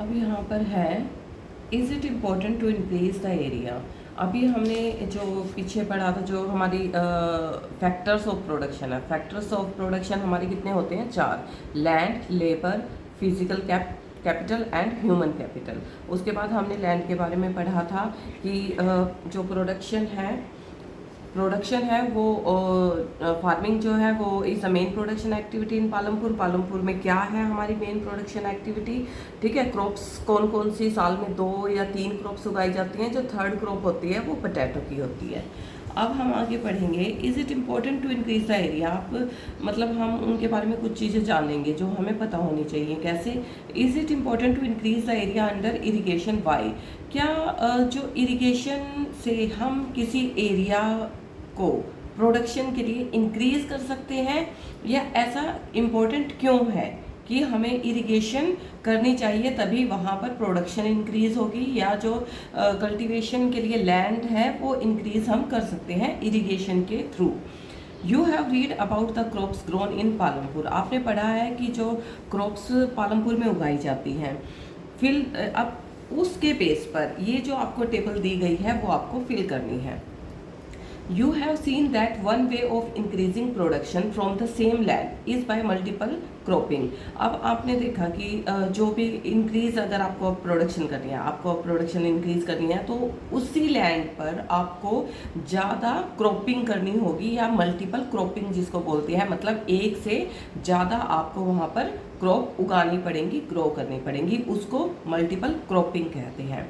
अब यहाँ पर है, is it important to increase the area. अभी हमने जो पीछे पढ़ा था, जो हमारी फैक्टर्स ऑफ प्रोडक्शन है, फैक्टर्स ऑफ प्रोडक्शन हमारे कितने होते हैं? 4। Land, labour, physical capital and human capital. उसके बाद हमने लैंड के बारे में पढ़ा था कि जो प्रोडक्शन है वो फार्मिंग जो है वो is a main production activity in Palampur. Palampur में क्या है हमारी मेन प्रोडक्शन एक्टिविटी? ठीक है, क्रॉप्स कौन कौन सी साल में 2 या 3 क्रॉप्स उगाई जाती हैं। जो थर्ड क्रॉप होती है वो पोटैटो की होती है। अब हम आगे पढ़ेंगे, is it important to increase the area. आप मतलब हम उनके बारे में कुछ चीज़ें जानेंगे जो हमें पता होनी चाहिए। कैसे? Is it important to increase the area under irrigation why. क्या जो इरिगेशन से हम किसी एरिया को प्रोडक्शन के लिए इंक्रीज कर सकते हैं, या ऐसा इम्पोर्टेंट क्यों है कि हमें इरिगेशन करनी चाहिए तभी वहाँ पर प्रोडक्शन इंक्रीज होगी, या जो कल्टीवेशन के लिए लैंड है वो इंक्रीज हम कर सकते हैं इरिगेशन के through. You have read about the crops grown in Palampur. आपने पढ़ा है कि जो क्रॉप्स पालमपुर में उगाई जाती हैं। फिर अब उसके बेस पर ये जो आपको टेबल दी गई है वो आपको फिल करनी है। You have seen that one way of increasing production from the same land is by multiple cropping। अब आपने देखा कि जो भी इंक्रीज, अगर आपको प्रोडक्शन करनी है, आपको प्रोडक्शन इंक्रीज करनी है, तो उसी लैंड पर आपको ज़्यादा क्रॉपिंग करनी होगी, या मल्टीपल क्रॉपिंग जिसको बोलते हैं। मतलब एक से ज़्यादा आपको वहाँ पर क्रॉप उगानी पड़ेंगी, ग्रो करनी पड़ेंगी, उसको मल्टीपल क्रॉपिंग कहते हैं।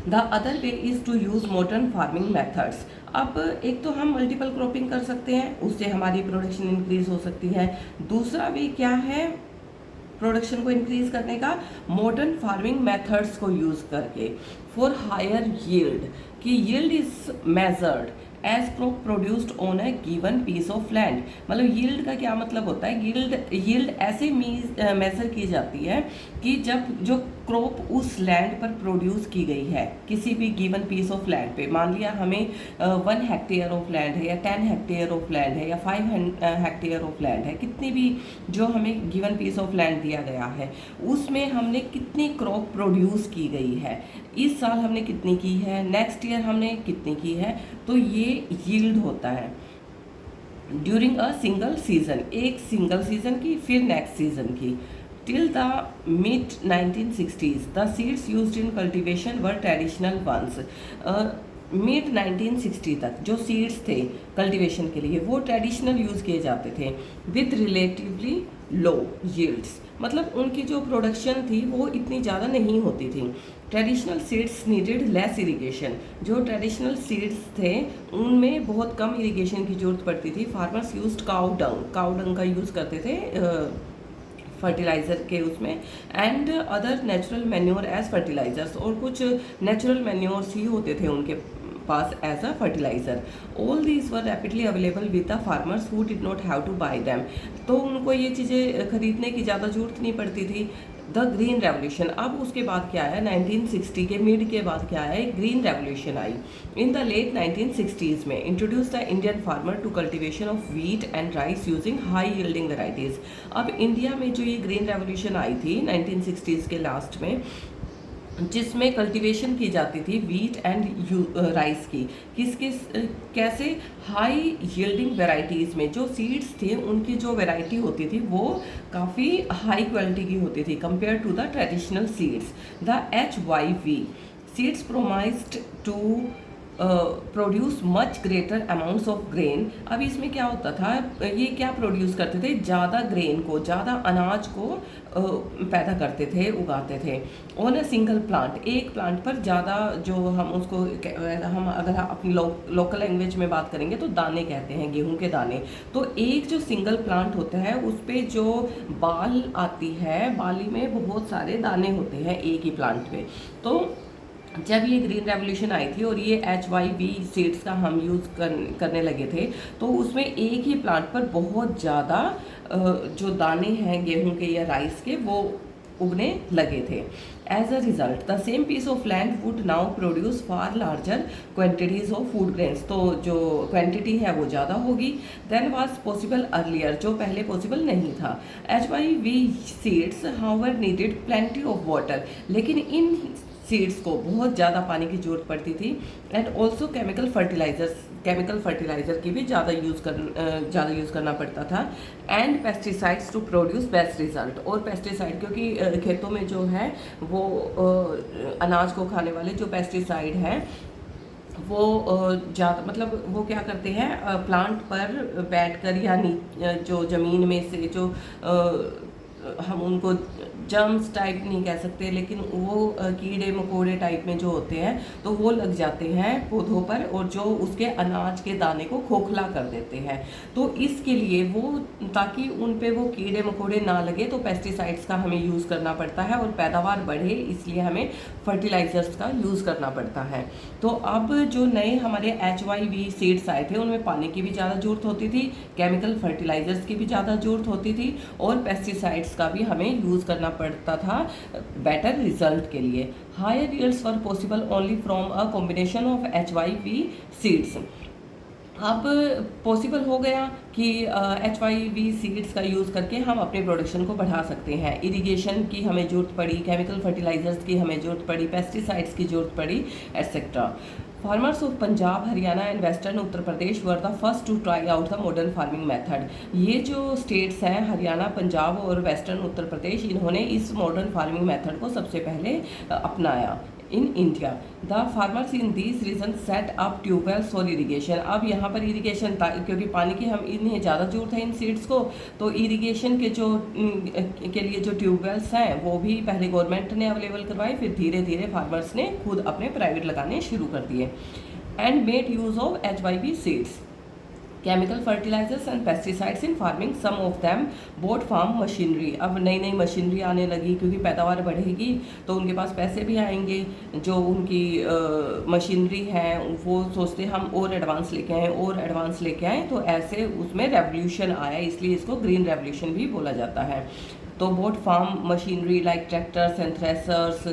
The other way is to use modern farming methods. अब एक तो हम मल्टीपल क्रॉपिंग कर सकते हैं, उससे हमारी प्रोडक्शन इंक्रीज हो सकती है। दूसरा वे क्या है प्रोडक्शन को इंक्रीज करने का? मॉडर्न फार्मिंग मेथड्स को यूज़ करके फॉर हायर यील्ड। कि yield is measured as crop produced on a given piece of land. मतलब यील्ड का क्या मतलब होता है? यील्ड ऐसे मेजर की जाती है कि जब जो क्रॉप उस लैंड पर प्रोड्यूस की गई है, किसी भी गिवन पीस ऑफ लैंड पे, मान लिया हमें 1 हेक्टेयर ऑफ लैंड है, या 10 हेक्टेयर ऑफ लैंड है, या 5 हेक्टेयर ऑफ लैंड है, कितनी भी जो हमें गिवन पीस ऑफ लैंड दिया गया है, उसमें हमने कितनी क्रॉप प्रोड्यूस की गई है, इस साल हमने कितनी की है, नेक्स्ट ईयर हमने कितनी की है, तो ये यील्ड होता है। ड्यूरिंग अ सिंगल सीजन, एक सिंगल सीजन की, फिर नेक्स्ट सीजन की। Till the mid 1960s the seeds used in cultivation were traditional ones. Mid 1960 तक जो सीड्स थे कल्टीवेशन के लिए वो ट्रेडिशनल यूज़ किए जाते थे, विद रिलेटिवली लो यील्ड्स। मतलब उनकी जो प्रोडक्शन थी वो इतनी ज़्यादा नहीं होती थी। Traditional seeds needed less irrigation. जो ट्रेडिशनल सीड्स थे उनमें बहुत कम इरिगेशन की ज़रूरत पड़ती थी। फार्मर्स यूज्ड काउ डंग का यूज़ करते थे फर्टिलाइज़र के उसमें, and other natural manure as fertilisers. और कुछ नेचुरल मैन्योर्स ही होते थे उनके पास as a fertiliser. All these were rapidly available with the farmers who did not have to buy them. तो उनको ये चीज़ें खरीदने की ज़्यादा ज़रूरत नहीं पड़ती थी। द ग्रीन रेवोल्यूशन, अब उसके बाद क्या है, 1960 के मिड के बाद क्या है, ग्रीन रेवोल्यूशन आई। इन द लेट 1960s में introduce the Indian farmer to cultivation of wheat and rice using high yielding varieties. अब इंडिया में जो ये ग्रीन रेवोल्यूशन आई थी 1960s के लास्ट में, जिसमें कल्टीवेशन की जाती थी व्हीट एंड राइस की, कैसे? हाई यील्डिंग वेराइटीज़ में जो सीड्स थे उनकी जो वेराइटी होती थी वो काफ़ी हाई क्वालिटी की होती थी compare to the traditional seeds. The HYV seeds promised to produce much greater amounts of grain. अब इसमें क्या होता था, ये क्या प्रोड्यूस करते थे? ज़्यादा ग्रेन को, ज़्यादा अनाज को पैदा करते थे, उगाते थे। ऑन अ सिंगल प्लांट, एक प्लांट पर ज़्यादा, जो हम उसको हम अगर अपनी लोकल लैंग्वेज में बात करेंगे तो दाने कहते हैं, गेहूं के दाने। तो एक जो सिंगल प्लांट होता है उस पर जो बाल आती है, बाली में बहुत सारे दाने होते हैं एक ही प्लांट में। तो जब ये ग्रीन रेवोल्यूशन आई थी और ये HYV सीड्स का हम यूज़ करने लगे थे, तो उसमें एक ही प्लांट पर बहुत ज़्यादा जो दाने हैं गेहूं के या राइस के वो उगने लगे थे। As a result the same piece of land would now produce far larger quantities of food grains. तो जो क्वांटिटी है वो ज़्यादा होगी देन वाज पॉसिबल अर्लियर, जो पहले पॉसिबल नहीं था। HYV seeds however needed plenty of water, लेकिन इन सीड्स को बहुत ज़्यादा पानी की जरूरत पड़ती थी। एंड ऑल्सो केमिकल फर्टिलाइज़र की भी ज़्यादा यूज़ करना पड़ता था। And pesticides to produce best result, और पेस्टिसाइड क्योंकि खेतों में जो है वो अनाज को खाने वाले जो पेस्टिसाइड हैं वो ज़्यादा मतलब वो क्या करते हैं प्लांट पर बैठकर या जो ज़मीन में से जो हम उनको जर्म्स टाइप नहीं कह सकते, लेकिन वो कीड़े मकोड़े टाइप में जो होते हैं तो वो लग जाते हैं पौधों पर और जो उसके अनाज के दाने को खोखला कर देते हैं। तो इसके लिए वो ताकि उन पे वो कीड़े मकोड़े ना लगे तो पेस्टिसाइड्स का हमें यूज़ करना पड़ता है, और पैदावार बढ़े इसलिए हमें फर्टिलाइजर्स का यूज़ करना पड़ता है। तो अब जो नए हमारे HYV सीड्स आए थे उनमें पानी की भी ज़्यादा ज़रूरत होती थी, केमिकल फर्टिलाइजर्स की भी ज़्यादा ज़रूरत होती थी, और पेस्टिसाइड्स का भी हमें यूज़ करना पड़ता था बेटर रिजल्ट के लिए। Higher yields were possible only from a combination of HYV seeds. अब पॉसिबल हो गया कि HYV सीड्स का यूज़ करके हम अपने प्रोडक्शन को बढ़ा सकते हैं। इरिगेशन की हमें ज़रूरत पड़ी, केमिकल फर्टिलाइजर्स की हमें ज़रूरत पड़ी, पेस्टिसाइड्स की ज़रूरत पड़ी, etcetera. Farmers of Punjab, Haryana and western Uttar Pradesh were the first to try out the modern farming method. ये जो स्टेट्स हैं हरियाणा, पंजाब और वेस्टर्न उत्तर प्रदेश, इन्होंने इस मॉडर्न फार्मिंग मेथड को सबसे पहले अपनाया in India. The farmers in this region set up tubewells for irrigation. अब यहाँ पर इरीगेशन क्योंकि पानी की हम इन्हें ज़्यादा जरूरत है इन सीड्स को, तो इरीगेशन के लिए जो ट्यूबवेल्स हैं वो भी पहले गवर्नमेंट ने अवेलेबल करवाए, फिर धीरे धीरे फार्मर्स ने खुद अपने प्राइवेट लगाने शुरू कर दिए। And made use of HYV seeds, chemical fertilisers and pesticides in farming, some of them bought farm machinery. अब नई नई मशीनरी आने लगी क्योंकि पैदावार बढ़ेगी तो उनके पास पैसे भी आएंगे। जो उनकी मशीनरी है वो सोचते हम और एडवांस लेके आएँ और एडवांस लेके आएँ, तो ऐसे उसमें रेवोल्यूशन आया, इसलिए इसको ग्रीन रेवोल्यूशन भी बोला जाता है। तो both farm machinery like tractors and threshers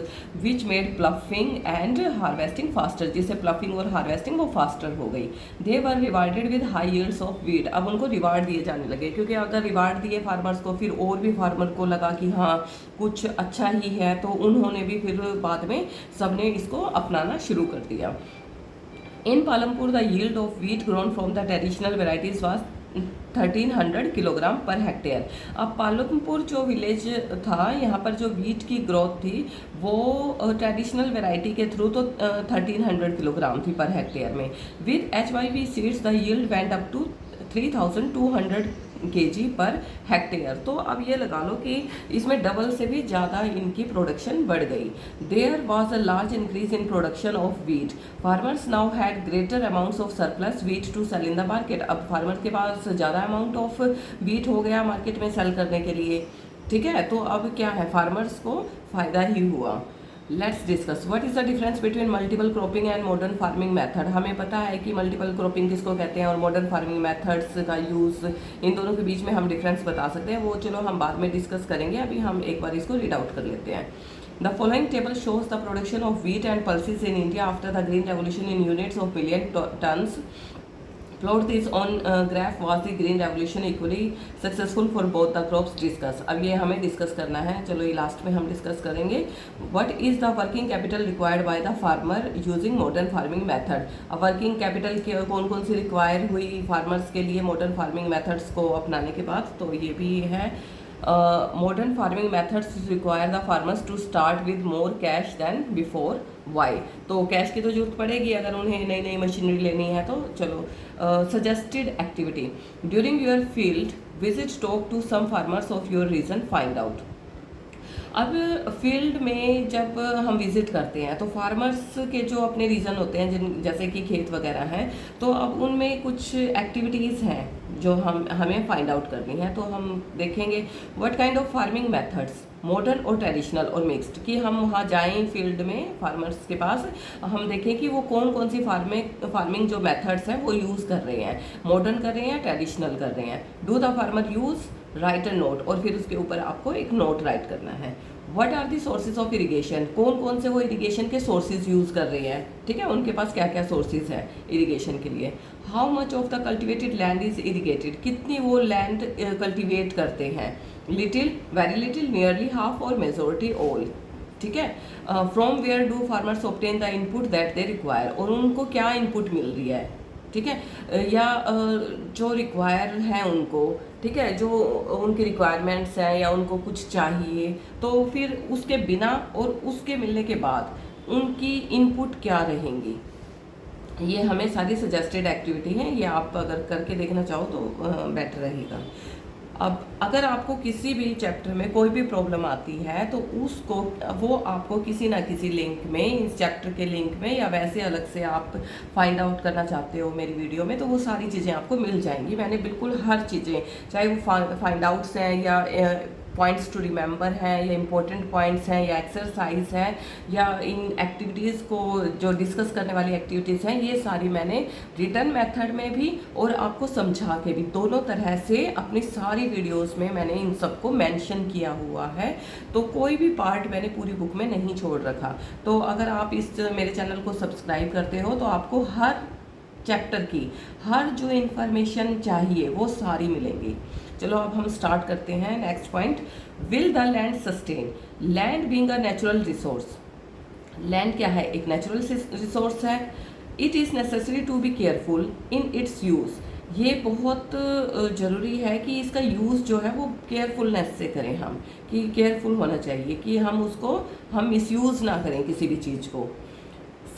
which made ploughing and harvesting faster, जिससे प्लफिंग और हार्वेस्टिंग वो फास्टर हो गई। They were rewarded with high yields of wheat. अब उनको रिवार्ड दिए जाने लगे, क्योंकि अगर रिवार्ड दिए फार्मर्स को फिर और भी फार्मर को लगा कि हाँ कुछ अच्छा ही है, तो उन्होंने भी फिर बाद में सबने इसको अपनाना शुरू कर दिया। In Palampur the yield of wheat grown from the traditional varieties was 1300 kilogram per hectare. अब पालमपुर जो विलेज था यहाँ पर जो वीट की ग्रोथ थी वो ट्रेडिशनल वैरायटी के थ्रू तो 1300 किलोग्राम थी पर हेक्टेयर में। With HYV seeds the yield went up to 3200 kg per hectare. तो अब ये लगा लो कि इसमें डबल से भी ज़्यादा इनकी प्रोडक्शन बढ़ गई। There was a large increase in production of wheat. Farmers now had greater amounts of surplus wheat to sell in the market. अब फार्मर के पास ज़्यादा अमाउंट ऑफ वीट हो गया मार्केट में सेल करने के लिए, ठीक है। तो अब क्या है, फार्मर्स को फ़ायदा ही हुआ। Let's discuss what is the difference between multiple cropping and modern farming method. हमें पता है कि मल्टीपल क्रॉपिंग किसको कहते हैं और मॉडर्न फार्मिंग मेथड्स का यूज़, इन दोनों के बीच में हम डिफरेंस बता सकते हैं। वो चलो हम बाद में डिस्कस करेंगे, अभी हम एक बार इसको रीड आउट कर लेते हैं। The following table shows the production of wheat and pulses in India after the Green Revolution in units of million tons. Plot this on graph. Was the green revolution equally successful for both the crops? Discuss. अब ये हमें discuss करना है, चलो ये last में हम discuss करेंगे। What is the working capital required by the farmer using modern farming method? अब वर्किंग कैपिटल कौन कौन सी रिक्वायर हुई फार्मर्स के लिए मॉडर्न फार्मिंग मेथड्स को अपनाने के बाद, तो ये भी है। Modern farming methods require the farmers to start with more cash than before. Why? तो कैश की तो जरूरत पड़ेगी अगर उन्हें नई नई मशीनरी लेनी है तो। चलो, suggested activity during your field visit, talk to some farmers of your region, find out. अब फील्ड में जब हम विज़िट करते हैं तो फार्मर्स के जो अपने रीज़न होते हैं जिन जैसे कि खेत वगैरह हैं, तो अब उनमें कुछ एक्टिविटीज़ हैं जो हमें फाइंड आउट करनी है। तो हम देखेंगे what kind of farming methods, modern और ट्रेडिशनल और मिक्स्ड, कि हम वहाँ जाएं फील्ड में फार्मर्स के पास, हम देखें कि वो कौन कौन सी फार्मिंग जो मेथड्स हैं वो यूज़ कर रहे हैं, मॉडर्न कर रहे हैं, ट्रेडिशनल कर रहे हैं। Do the farmer use right a note, और फिर उसके ऊपर आपको एक नोट राइट करना है। What are the sources of irrigation, कौन कौन से वो इरिगेशन के सोर्सेज यूज़ कर रहे हैं, ठीक है, उनके पास क्या क्या सोर्सेज है इरिगेशन के लिए। How much of the cultivated land is irrigated, कितनी वो लैंड कल्टिवेट करते हैं। Little, very little, nearly half और मेजोरिटी ऑल, ठीक है। From where do farmers obtain the input that they require, और उनको क्या इनपुट मिल रही है, ठीक है, या जो रिक्वायर है उनको, ठीक है, जो उनकी रिक्वायरमेंट्स हैं या उनको कुछ चाहिए, तो फिर उसके बिना और उसके मिलने के बाद उनकी इनपुट क्या रहेंगी। ये हमें सारी सजेस्टेड एक्टिविटी है, ये आप अगर करके देखना चाहो तो बेटर रहेगा। अब अगर आपको किसी भी चैप्टर में कोई भी प्रॉब्लम आती है तो उसको वो आपको किसी ना किसी लिंक में, इस चैप्टर के लिंक में या वैसे अलग से आप फाइंड आउट करना चाहते हो मेरी वीडियो में, तो वो सारी चीज़ें आपको मिल जाएंगी। मैंने बिल्कुल हर चीज़ें, चाहे वो फाइंड आउट्स हैं या पॉइंट्स टू रिमेंबर हैं या इम्पोर्टेंट पॉइंट्स हैं या एक्सरसाइज है या इन एक्टिविटीज़ को जो डिस्कस करने वाली एक्टिविटीज़ हैं, ये सारी मैंने रिटन मेथड में भी और आपको समझा के भी, दोनों तरह से अपनी सारी वीडियोस में मैंने इन सबको मेंशन किया हुआ है। तो कोई भी पार्ट मैंने पूरी बुक में नहीं छोड़ रखा। तो अगर आप इस मेरे चैनल को सब्सक्राइब करते हो तो आपको हर चैप्टर की हर जो इन्फॉर्मेशन चाहिए वो सारी मिलेंगी। चलो अब हम स्टार्ट करते हैं। Next point, will the land sustain, land being a natural resource, land क्या है, एक नेचुरल रिसोर्स है। It is necessary to be careful in its use, ये बहुत ज़रूरी है कि इसका यूज़ जो है वो केयरफुलनेस से करें हम, कि केयरफुल होना चाहिए कि हम मिसयूज़ ना करें किसी भी चीज़ को।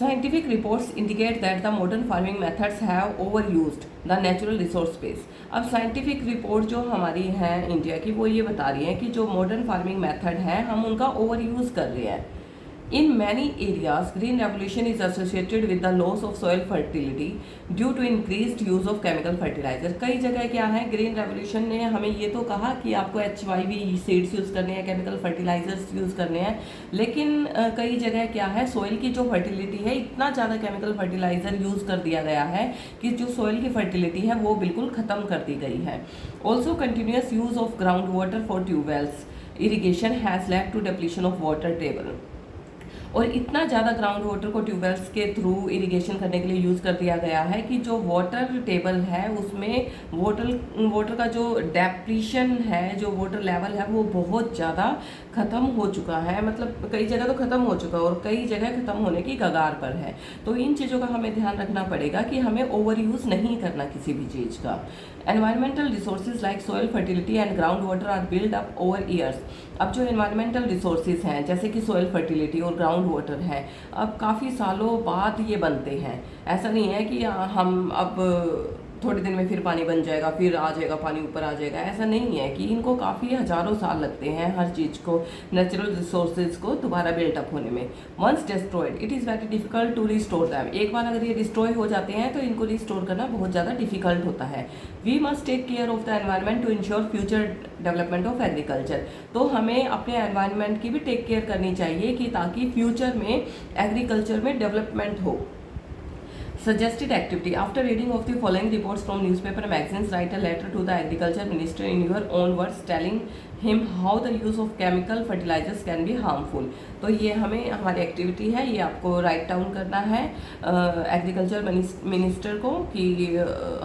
Scientific reports indicate that the modern farming methods have overused the natural resource base. अब साइंटिफिक रिपोर्ट जो हमारी है इंडिया की, वो ये बता रही है कि जो मॉडर्न फार्मिंग मेथड है हम उनका ओवर यूज़ कर रहे हैं। In many areas, green revolution is associated with the loss of soil fertility due to increased use of chemical fertilizer. कई जगह क्या है, ग्रीन रेवोल्यूशन ने हमें ये तो कहा कि आपको HYV सीड्स यूज़ करने हैं, केमिकल फर्टिलाइजर्स यूज़ करने हैं, लेकिन कई जगह क्या है, सोइल की जो फर्टिलिटी है, इतना ज़्यादा केमिकल फर्टिलाइजर यूज़ कर दिया गया है कि जो सोइल की फर्टिलिटी है वो बिल्कुल ख़त्म कर दी गई है। Also continuous use of ground water for tubewells irrigation has led to depletion of water table, और इतना ज़्यादा ग्राउंड वाटर को ट्यूबवेल्स के थ्रू इरिगेशन करने के लिए यूज़ कर दिया गया है कि जो वाटर टेबल है उसमें वाटर का जो डेप्लीशन है, जो वाटर लेवल है वो बहुत ज़्यादा ख़त्म हो चुका है। मतलब कई जगह तो ख़त्म हो चुका है और कई जगह ख़त्म होने की कगार पर है। तो इन चीज़ों का हमें ध्यान रखना पड़ेगा कि हमें ओवर यूज़ नहीं करना किसी भी चीज़ का। Environmental resources like soil fertility and ground water are build up over years. अब जो एनवायरमेंटल रिसोर्सेज हैं जैसे कि सॉइल फर्टिलिटी और ग्राउंड वाटर है, अब काफ़ी सालों बाद ये बनते हैं। ऐसा नहीं है कि हम अब थोड़े दिन में फिर पानी बन जाएगा, फिर आ जाएगा पानी, ऊपर आ जाएगा, ऐसा नहीं है कि इनको काफ़ी हज़ारों साल लगते हैं हर चीज़ को, नेचुरल रिसोर्सेज को दोबारा बिल्टअप होने में। Once destroyed it is very difficult to restore them, एक बार अगर ये डिस्ट्रॉय हो जाते हैं तो इनको रिस्टोर करना बहुत ज़्यादा डिफिकल्ट होता है। We must take care of the environment to ensure future development of agriculture, तो हमें अपने एनवायरनमेंट की भी टेक केयर करनी चाहिए कि ताकि फ्यूचर में एग्रीकल्चर में डेवलपमेंट हो। Suggested activity, after reading of the following reports from newspaper magazines, write a letter to the agriculture minister in your own words telling him how the use of chemical fertilizers can be harmful। तो ये हमें हमारी activity है, ये आपको write down करना है agriculture minister को कि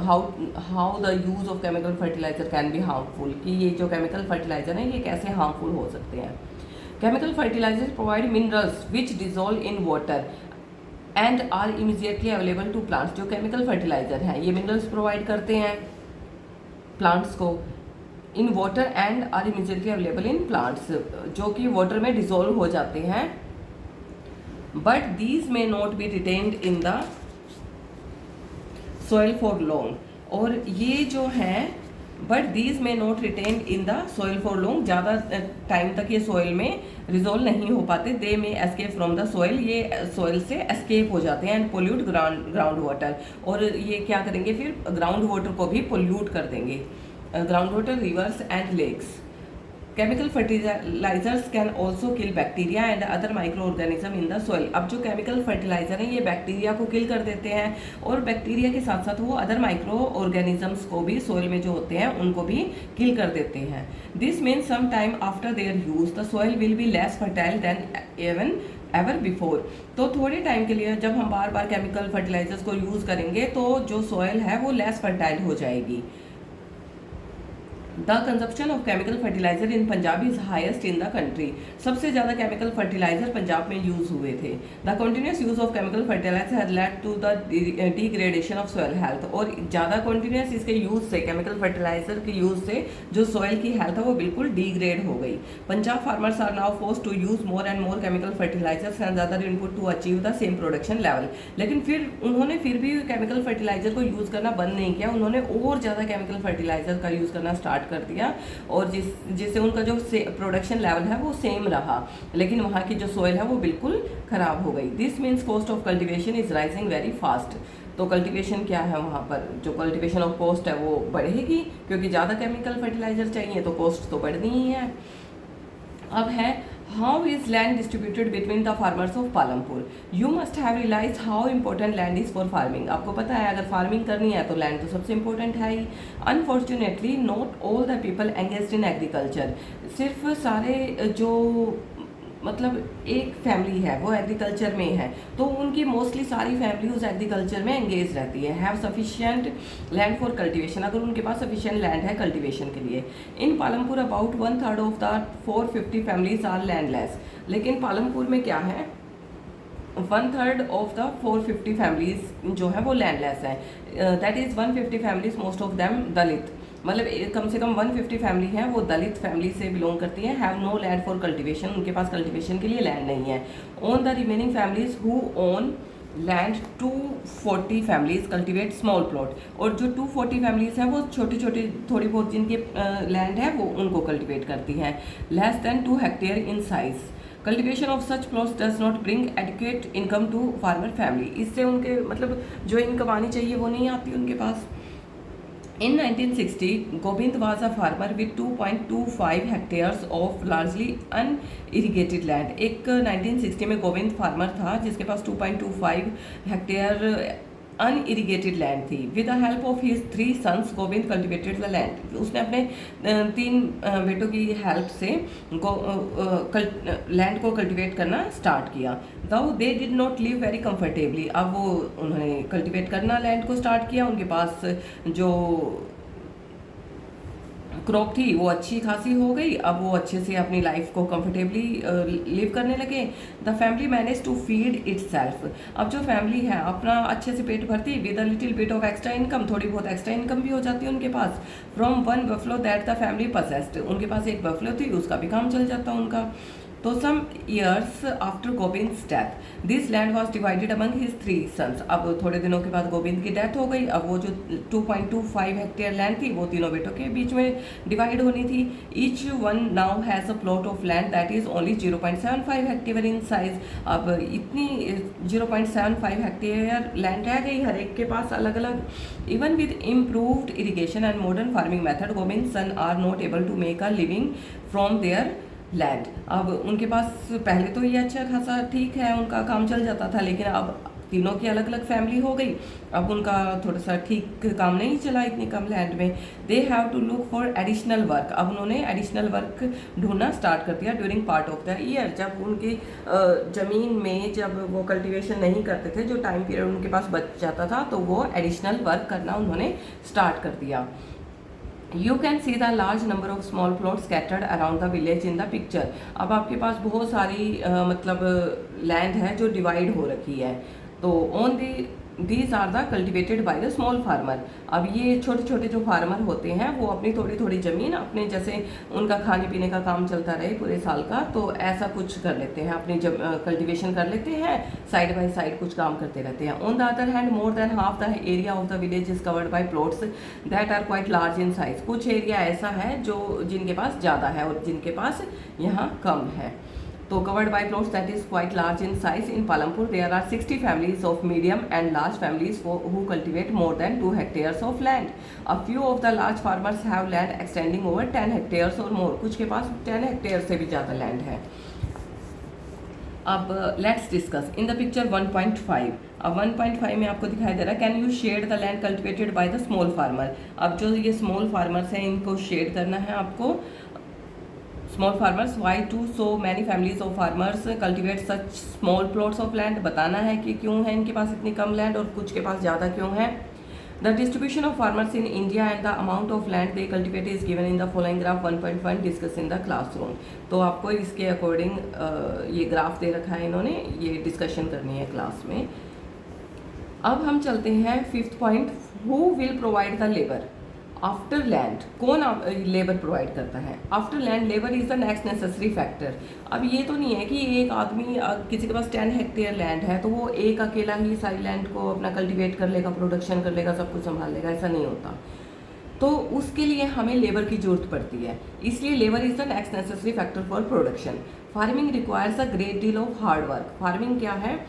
how the use of chemical fertiliser can be harmful, कि ये जो केमिकल फर्टिलाइजर हैं ये कैसे हार्मफुल हो सकते हैं। Chemical fertilisers provide minerals which dissolve in water and are immediately available to plants. जो केमिकल फर्टिलाइजर हैं ये मिनरल्स प्रोवाइड करते हैं प्लांट्स को in water and are immediately available in plants, जो कि वाटर में डिजोल्व हो जाते हैं, but these may not be retained in the soil for long. और ये जो है but these may not retain in the soil for long, ज़्यादा टाइम तक ये सॉइल में रिजोल्व नहीं हो पाते। दे में एस्केप फ्रॉम द सॉइल, ये सॉइल से एस्केप हो जाते हैं एंड पोल्यूट ग्राउंड वाटर, और ये क्या करेंगे फिर ग्राउंड वाटर को भी पोल्यूट कर देंगे, ground water, rivers and lakes. Chemical fertilisers can also kill bacteria and other micro organism in the soil. अब जो केमिकल फर्टिलाइजर हैं ये बैक्टीरिया को किल कर देते हैं और बैक्टीरिया के साथ साथ वो अदर माइक्रो ऑर्गेनिजम्स को भी सॉइल में जो होते हैं उनको भी किल कर देते हैं। This means some time after their use the soil will be less fertile than ever before. तो थोड़े टाइम के लिए जब हम बार बार केमिकल फर्टिलाइजर्स को यूज़ करेंगे तो जो सॉइल है वो लेस फर्टाइल हो जाएगी। The consumption of chemical fertiliser in Punjab is highest in the country. सबसे ज़्यादा केमिकल फर्टिलाइजर पंजाब में यूज़ हुए थे। The continuous use of chemical fertiliser has led to the degradation of soil health. और ज़्यादा कंटिन्यूस इसके यूज़ से, केमिकल फर्टिलाइजर के यूज़ से जो सॉइल की हेल्थ है वो बिल्कुल डिग्रेड हो गई। Punjab farmers are now forced to use more and more chemical fertilisers and other input to achieve the same production level. लेकिन फिर उन्होंने फिर भी केमिकल फर्टिलाइजर को यूज़ करना बंद नहीं किया, उन्होंने और ज़्यादा केमिकल फर्टिलाइजर का यूज़ करना स्टार्ट कर दिया और जिससे उनका जो प्रोडक्शन लेवल है वो सेम रहा, लेकिन वहाँ की जो सोइल है वो बिल्कुल खराब हो गई। This means cost of cultivation is rising very fast. तो कल्टिवेशन क्या है, वहाँ पर जो कल्टिवेशन ऑफ कॉस्ट है वो बढ़ेगी, क्योंकि ज़्यादा केमिकल फर्टिलाइजर चाहिए तो कॉस्ट तो बढ़नी ही है। अब है how is land distributed between the farmers of Palampur. You must have realise how important land is for farming. आपको पता है अगर फार्मिंग करनी है तो लैंड तो सबसे इंपॉर्टेंट है ही। Unfortunately not all the people engaged in agriculture. सिर्फ सारे जो मतलब एक फैमिली है वो एग्रीकल्चर में है तो उनकी मोस्टली सारी फैमिली उस एग्रीकल्चर में एंगेज रहती है। Have sufficient land for cultivation, अगर उनके पास सफिशिएंट लैंड है कल्टीवेशन के लिए। In Palampur about 1/3 of the 450 families are landless. लेकिन पालमपुर में क्या है, 1/3 ऑफ द 450 फैमिलीज जो है वो लैंडलेस है। That is 150 families, most of them Dalit, मतलब कम से कम 150 फैमिली हैं वो दलित फैमिली से बिलोंग करती हैं। Have no land for cultivation, उनके पास कल्टीवेशन के लिए लैंड नहीं है। Own the remaining families who own land 240 families cultivate small plot. और जो 240 फैमिलीज हैं वो छोटी छोटी थोड़ी बहुत जिनकी लैंड है वो उनको कल्टिवेट करती हैं। Less than 2 hectare in size. Cultivation of such plots does not bring adequate income to farmer family. इससे उनके मतलब जो इनकम आनी चाहिए वो नहीं आती उनके पास। In 1960, Gobind was a farmer with 2.25 hectares of largely unirrigated land। एक 1960 में गोविंद फार्मर था जिसके पास 2.25 हेक्टेयर अनइरिगेटेड लैंड थी। With the help of his 3 sons Govind cultivated the land. उसने अपने 3 बेटों की हेल्प से लैंड को कल्टिवेट करना स्टार्ट किया। Though they did not live very comfortably. अब वो उन्होंने कल्टिवेट करना लैंड को स्टार्ट किया, उनके पास जो क्रॉप थी वो अच्छी खासी हो गई, अब वो अच्छे से अपनी लाइफ को कंफर्टेबली लिव करने लगे। The family manage to feed itself. अब जो फैमिली है अपना अच्छे से पेट भरती with a little bit of extra income, थोड़ी बहुत एक्स्ट्रा इनकम भी हो जाती है उनके पास। From 1 buffalo that the family possessed. उनके पास एक बफलो थी, उसका भी काम चल जाता उनका। तो some years after Govind's death this land was divided among his 3 sons. अब थोड़े दिनों के बाद गोविंद की डेथ हो गई। अब वो जो 2.25 हेक्टेयर लैंड थी वो तीनों बेटों के बीच में डिवाइड होनी थी। Each one now has a plot of land that is only 0.75 hectare in size. अब इतनी 0.75 हेक्टेयर लैंड रह गई हर एक के पास अलग अलग। Even with improved irrigation and modern farming method Govind son are not able to make a living from their land. अब उनके पास पहले तो ये अच्छा खासा ठीक है उनका काम चल जाता था, लेकिन अब तीनों की अलग अलग फैमिली हो गई, अब उनका थोड़ा सा ठीक काम नहीं चला इतनी कम लैंड में। They have to look for additional work. अब उन्होंने एडिशनल वर्क ढूंढना स्टार्ट कर दिया during part of the year. जब उनकी ज़मीन में जब वो कल्टीवेशन नहीं करते थे, जो टाइम पीरियड उनके पास बच जाता था, तो वो एडिशनल वर्क करना उन्होंने स्टार्ट कर दिया। You can see the large number of small plots scattered around the village in the picture। अब आपके पास बहुत सारी मतलब लैंड है जो डिवाइड हो रखी है। तो on these are the cultivated by the small farmer. अब ये छोटे छोटे जो फार्मर होते हैं वो अपनी थोड़ी थोड़ी ज़मीन अपने जैसे उनका खाने पीने का काम चलता रहे पूरे साल का, तो ऐसा कुछ कर लेते हैं, अपनी कल्टिवेशन कर लेते हैं, साइड बाय साइड कुछ काम करते रहते हैं। On the other hand more than half the area of the village is covered by plots that are quite large in size. कुछ एरिया ऐसा है जो जिनके पास ज़्यादा है और जिनके पास यहाँ कम है। तो covered by plots that is quite large in size. In Palampur there are 60 families of medium and large families who cultivate more than 2 hectares of land. A few of the large farmers have land extending over 10 hectares or more. कुछ के पास 10 hectares से भी ज़्यादा land है. अब let's discuss in the picture 1.5. अब 1.5 में आपको दिखाई दे रहा है can you shade the land cultivated by the small farmer. अब जो ये स्मॉल फार्मर्स हैं इनको शेड करना है आपको. Small farmers why do so many families of farmers cultivate such small plots of land. बताना है कि क्यों है इनके पास इतनी कम लैंड और कुछ के पास ज़्यादा क्यों है. The distribution of farmers in India and the amount of land they cultivate is given in the following graph 1.1 discuss in the classroom. तो आपको इसके अकॉर्डिंग ये ग्राफ दे रखा है इन्होंने, ये डिस्कशन करनी है क्लास में. अब हम चलते हैं 5th point. Who will provide the labour after land. कौन लेबर प्रोवाइड करता है after land. Labour is the next necessary factor. अब ये तो नहीं है कि एक आदमी किसी के पास 10 हेक्टेयर लैंड है तो वो एक अकेला ही सारी लैंड को अपना कल्टीवेट कर लेगा, प्रोडक्शन कर लेगा, सब कुछ संभाल लेगा. ऐसा नहीं होता. तो उसके लिए हमें लेबर की जरूरत पड़ती है. इसलिए labour is the next necessary factor for production. Farming requires a great deal of hard work. Farming क्या है,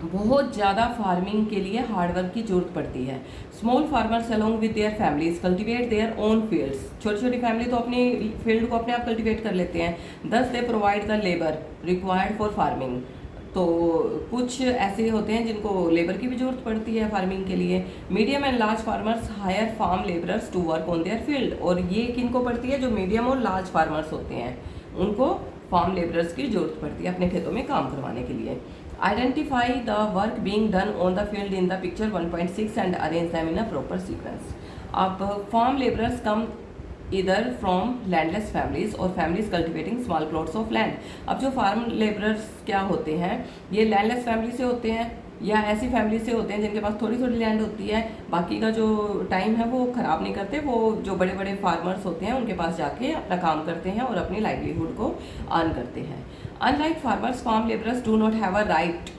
बहुत ज़्यादा फार्मिंग के लिए हार्डवर्क की जरूरत पड़ती है. Small farmers along with their families cultivate their own fields. छोटी छोटी फैमिली तो अपनी फील्ड को अपने आप कल्टिवेट कर लेते हैं. दस they provide the labour required for farming. तो कुछ ऐसे होते हैं जिनको लेबर की भी जरूरत पड़ती है फार्मिंग के लिए. Medium and large farmers hire farm labourers to work on their field. और ये किनको पड़ती है, जो मीडियम और लार्ज फार्मर्स होते हैं उनको फार्म लेबरर्स की जरूरत पड़ती है अपने खेतों में काम करवाने के लिए. Identify the work being done on the field in the picture 1.6 and arrange them in a proper sequence. अब farm laborers come either from landless families or families cultivating small plots of land. अब जो farm laborers क्या होते हैं, ये landless family से होते हैं या ऐसी फैमिली से होते हैं जिनके पास थोड़ी थोड़ी लैंड होती है, बाकी का जो टाइम है वो ख़राब नहीं करते. वो जो बड़े बड़े फार्मर्स होते हैं उनके पास जाके अपना काम करते हैं और अपनी लाइवलीहुड को अर्न करते हैं. Unlike farmers farm labourers do not have a right.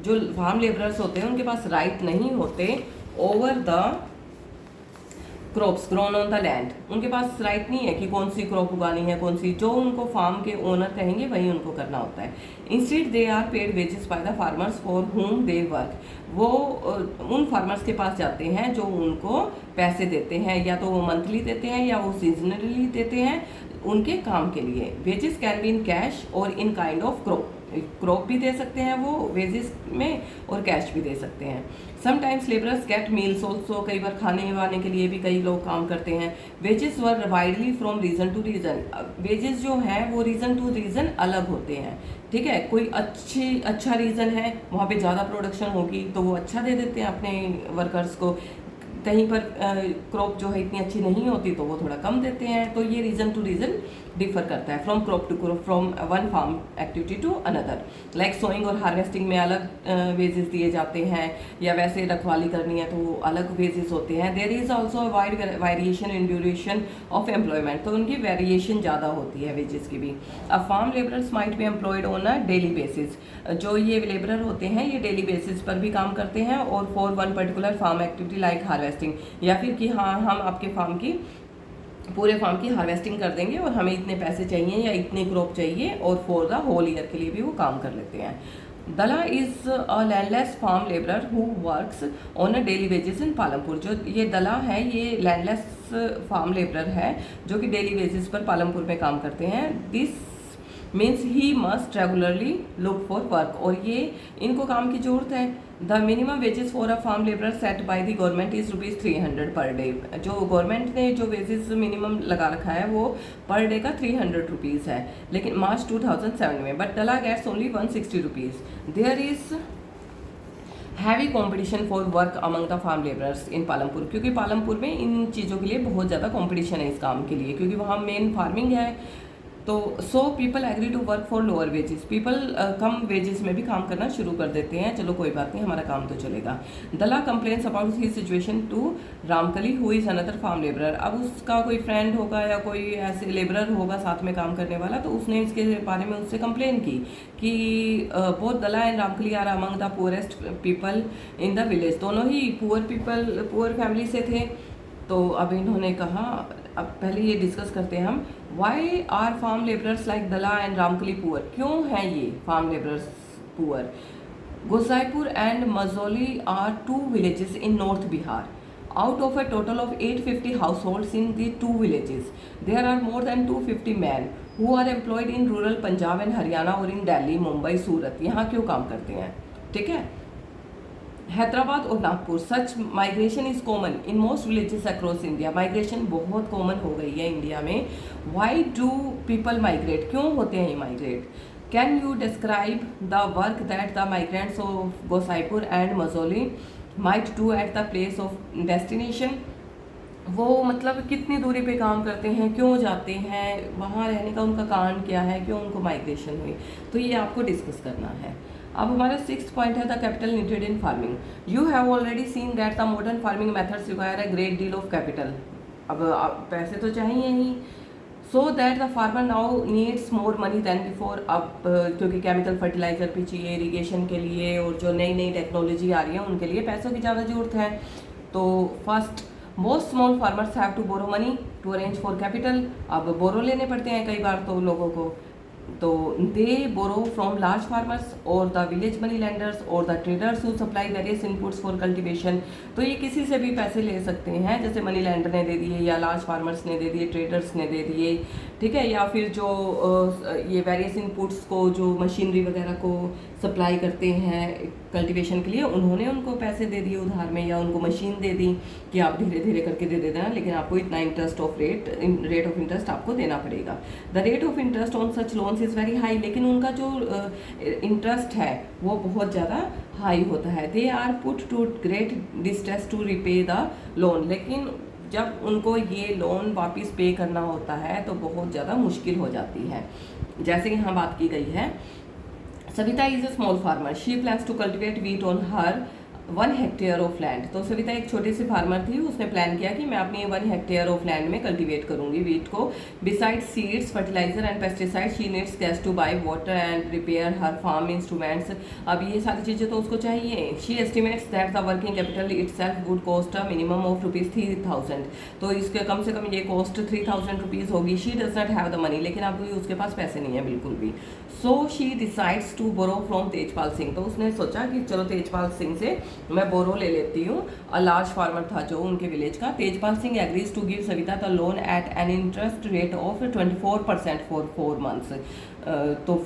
जो फार्म लेबरर्स होते हैं उनके पास राइट नहीं होते over the crops grown on the land. उनके पास राइट नहीं है कि कौन सी क्रॉप उगानी है, कौन सी. जो उनको फार्म के ओनर कहेंगे वही उनको करना होता है. Instead they are paid wages by the farmers for whom they work. वो उन फार्मर्स के पास जाते हैं जो उनको पैसे देते हैं, या तो वो मंथली देते हैं या वो सीजनली देते हैं उनके काम के लिए. Wages can be in cash और इन काइंड ऑफ क्रॉप भी दे सकते हैं वो वेजेस में और कैश भी दे सकते हैं. Sometimes labourers get meals also. कई बार खाने वाने के लिए भी कई लोग काम करते हैं. Wages vary widely from region to region. Wages जो हैं वो रीजन टू रीजन अलग होते हैं. ठीक है, कोई अच्छा रीजन है वहाँ पे ज़्यादा प्रोडक्शन होगी तो वो अच्छा दे देते हैं अपने वर्कर्स को. कहीं पर क्रॉप जो है इतनी अच्छी नहीं होती तो वो थोड़ा कम देते हैं. तो ये रीजन टू रीजन डिफर करता है from crop to crop, from one farm activity to another. Like sowing और हार्वेस्टिंग में अलग वेजेस दिए जाते हैं, या वैसे रखवाली करनी है तो वो अलग वेजेस होते हैं. There is also wide variation in duration of employment. तो उनकी वेरिएशन ज़्यादा होती है वेजेस की भी. अब farm labourers might be employed on a daily basis. जो ये लेबरर होते हैं ये डेली बेसिस पर भी काम करते हैं और for one particular farm activity like harvesting, या फिर कि हाँ हम आपके फार्म की पूरे फार्म की हार्वेस्टिंग कर देंगे और हमें इतने पैसे चाहिए या इतने क्रॉप चाहिए, और फॉर द होल ईयर के लिए भी वो काम कर लेते हैं. Dala is a landless farm labourer who works on a daily wages in Palampur. जो ये दला है ये लैंडलेस फार्म लेबरर है जो कि डेली बेसिस पर पालमपुर में काम करते हैं. This means he must regularly look for work. और ये इनको काम की जरूरत है. The minimum wages for a farm labourer set by the government is ₹300 per day. जो गवर्नमेंट ने जो वेजेस मिनिमम लगा रखा है वो पर डे का ₹300 है, लेकिन मार्च 2007 में. But Dala gets only ₹160. There is heavy competition for work among the farm labourers in Palampur. क्योंकि पालमपुर में इन चीज़ों के लिए बहुत ज़्यादा कॉम्पिटिशन है इस काम के लिए, क्योंकि वहाँ मेन फार्मिंग है. तो so people agree to work for lower wages. People कम वेजेस में भी काम करना शुरू कर देते हैं. चलो कोई बात नहीं, हमारा काम तो चलेगा. Dala complains about his situation to Ramkali who is another farm labourer. अब उसका कोई फ्रेंड होगा या कोई ऐसे लेबरर होगा साथ में काम करने वाला, तो उसने इसके बारे में उससे कंप्लेन की कि both Dala and Ramkali are among the poorest people in the village. दोनों ही पुअर फैमिली से थे. तो अब इन्होंने कहा, अब पहले ये डिस्कस करते हैं हम why are farm labourers like Dala and Ramkali poor, क्यों हैं ये farm labourers poor? Gosaipur and Majauli are two villages in north Bihar. Out of a total of 850 households in the two villages, there are more than 250 men who are employed in rural Punjab and Haryana और in Delhi, Mumbai, Surat. यहाँ क्यों काम करते हैं? ठीक है. हैदराबाद और Nagpur. Such migration is common in most villages across India. Migration बहुत कॉमन हो गई है इंडिया में. वाई डू पीपल माइग्रेट, क्यों होते हैं ये migrate? Can you describe the work that the migrants of Gosaipur and Majauli might do at the place of destination? वो मतलब कितनी दूरी पे काम करते हैं, क्यों जाते हैं, वहाँ रहने का उनका कारण क्या है, क्यों उनको माइग्रेशन हुई, तो ये आपको डिस्कस करना है. अब हमारा 6th पॉइंट है the capital needed in farming. You have already seen that the modern farming methods require a great deal of capital. अब पैसे तो चाहिए ही, so that the farmer now needs more money than before. अब क्योंकि chemical fertiliser भी चाहिए irrigation के लिए, और जो नई नई टेक्नोलॉजी आ रही है उनके लिए पैसों की ज़्यादा ज़रूरत है. तो first, most small farmers have to borrow money to arrange for capital. अब बोरो लेने पड़ते हैं कई बार तो लोगों को, तो दे बोरो फ्रॉम लार्ज फार्मर्स और द विलेज मनी लैंडर्स और the traders who supply various inputs for cultivation. तो ये किसी से भी पैसे ले सकते हैं, जैसे मनी लैंडर ने दे दिए, या लार्ज फार्मर्स ने दे दिए, ट्रेडर्स ने दे दिए, ठीक है, या फिर जो ये वेरियस इनपुट्स को, जो मशीनरी वगैरह को सप्लाई करते हैं कल्टीवेशन के लिए, उन्होंने उनको पैसे दे दिए उधार में, या उनको मशीन दे दी कि आप धीरे धीरे करके दे देना, लेकिन आपको इतना रेट ऑफ इंटरेस्ट आपको देना पड़ेगा. The rate of interest on such loans is very high. लेकिन उनका जो इंटरेस्ट है वो बहुत ज़्यादा हाई होता है. They are put to great distress to repay the loan. लेकिन जब उनको ये लोन वापस पे करना होता है तो बहुत ज़्यादा मुश्किल हो जाती है. जैसे कि यहाँ बात की गई है, Savita is a small farmer. She plans to cultivate wheat on her 1 hectare of land. तो सविता एक छोटी सी फार्मर थी, उसने प्लान किया कि मैं अपनी 1 हेक्टेयर ऑफ लैंड में कल्टीवेट करूंगी वीट को. Beside seeds, fertiliser and pesticide, she needs cash to buy water and repair her farm instruments. अब ये सारी चीज़ें तो उसको चाहिए. She estimates that the working capital itself would cost a minimum of ₹3,000. तो इसके कम से कम ये कॉस्ट ₹3,000 होगी. She does not have the money. लेकिन अब उसके पास पैसे नहीं है बिल्कुल भी. So she decides to borrow from Tejpal Singh. तो उसने सोचा कि चलो तेजपाल सिंह से मैं बोरो ले लेती हूँ. अ लार्ज फार्मर था जो उनके विलेज का. Tejpal Singh agrees to give Savita the loan at an interest rate of 24% for 4 months. तो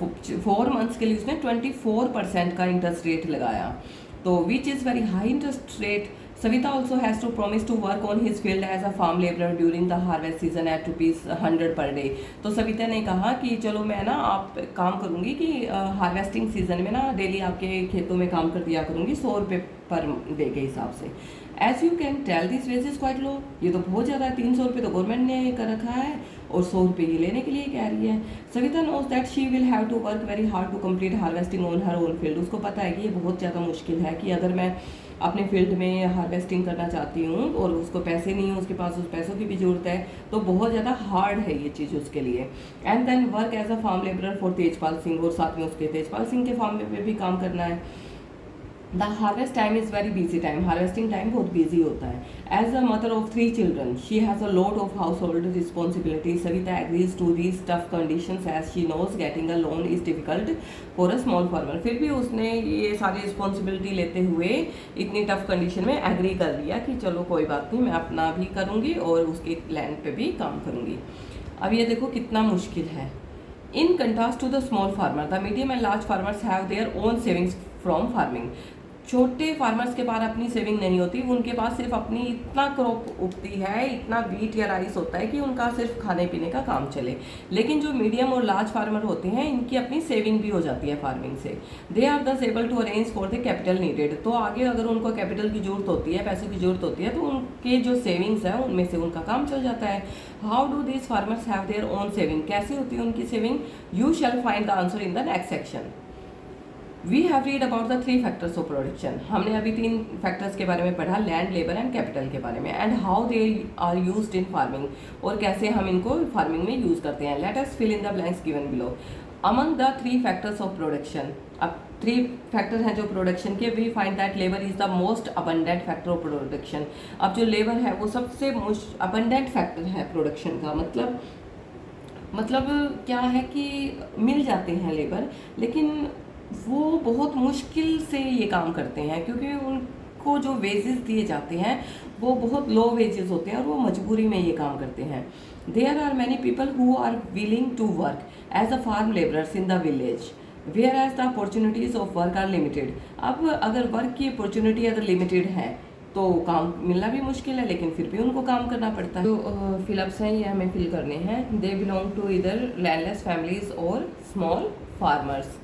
4 मंथ्स के लिए उसने 24% का इंटरेस्ट रेट लगाया. तो which is very high interest rate. Savita also has to promise to work on his field as a farm laborer during the harvest season at ₹100 per day. तो सविता ने कहा कि चलो मैं ना आप काम करूँगी कि हार्वेस्टिंग सीजन में ना डेली आपके खेतों में काम कर दिया करूँगी ₹100 पर डे के हिसाब से. As you can tell this wage is quite low. ये तो बहुत ज़्यादा है. ₹300 तो गवर्नमेंट ने कर रखा है और ₹100 ये लेने के लिए कह रही है. Savita knows that she will have to work very hard to complete harvesting on her own field. उसको पता है कि ये बहुत ज़्यादा मुश्किल है कि अगर मैं अपने फील्ड में हार्वेस्टिंग करना चाहती हूँ और उसको पैसे नहीं है, उसके पास उस पैसों की भी ज़रूरत है, तो बहुत ज़्यादा हार्ड है ये चीज़ उसके लिए. And then work as a farm labourer for Tejpal Singh. और साथ में उसके तेजपाल सिंह के फार्म में भी काम करना है. The harvest time is very busy time. Harvesting time बहुत बिजी होता है. As a mother of 3 children she has a lot of household responsibility. Savita agrees to these tough conditions as she knows getting a loan is difficult for a small farmer. फिर भी उसने ये सारी responsibility लेते हुए इतनी tough condition में agree कर लिया कि चलो कोई बात नहीं, मैं अपना भी करूँगी और उसके लैंड पे भी काम करूँगी. अब ये देखो कितना मुश्किल है. In contrast to the small farmer, the medium and large farmers have their own savings from farming. छोटे फार्मर्स के पास अपनी सेविंग नहीं होती. उनके पास सिर्फ अपनी इतना क्रॉप उगती है, इतना वीट या राइस होता है कि उनका सिर्फ खाने पीने का काम चले. लेकिन जो मीडियम और लार्ज फार्मर होते हैं, इनकी अपनी सेविंग भी हो जाती है फार्मिंग से. They are thus able to arrange for the capital needed. तो आगे अगर उनको कैपिटल की जरूरत होती है, पैसों की जरूरत होती है, तो उनके जो सेविंग्स है उनमें से उनका काम चल जाता है. How do these farmers have their own saving. कैसे होती है उनकी saving? You shall find the answer in the next section. We have read about the 3 factors of production. हमने अभी 3 फैक्टर्स के बारे में पढ़ा, लैंड, लेबर एंड कैपिटल के बारे में. And how they are used in farming. और कैसे हम इनको फार्मिंग में यूज़ करते हैं. Let us fill in the blanks given below. Among the 3 factors of production. अब 3 फैक्टर हैं जो प्रोडक्शन के. We find that labour is the most abundant factor of production. अब जो लेबर है वो सबसे मोस्ट अबंडेंट फैक्टर है प्रोडक्शन का. मतलब मतलब क्या है कि मिल जाते हैं लेबर, लेकिन वो बहुत मुश्किल से ये काम करते हैं, क्योंकि उनको जो वेजेस दिए जाते हैं वो बहुत लो वेजेस होते हैं और वो मजबूरी में ये काम करते हैं. There are many people who are willing to work as a farm labourers in the village, whereas the opportunities of work are limited. अब अगर वर्क की अपॉर्चुनिटी अगर लिमिटेड है तो काम मिलना भी मुश्किल है, लेकिन फिर भी उनको काम करना पड़ता है. जो फिलअप्स हैं ये हमें फिल करने हैं. They belong to either landless families और small farmers.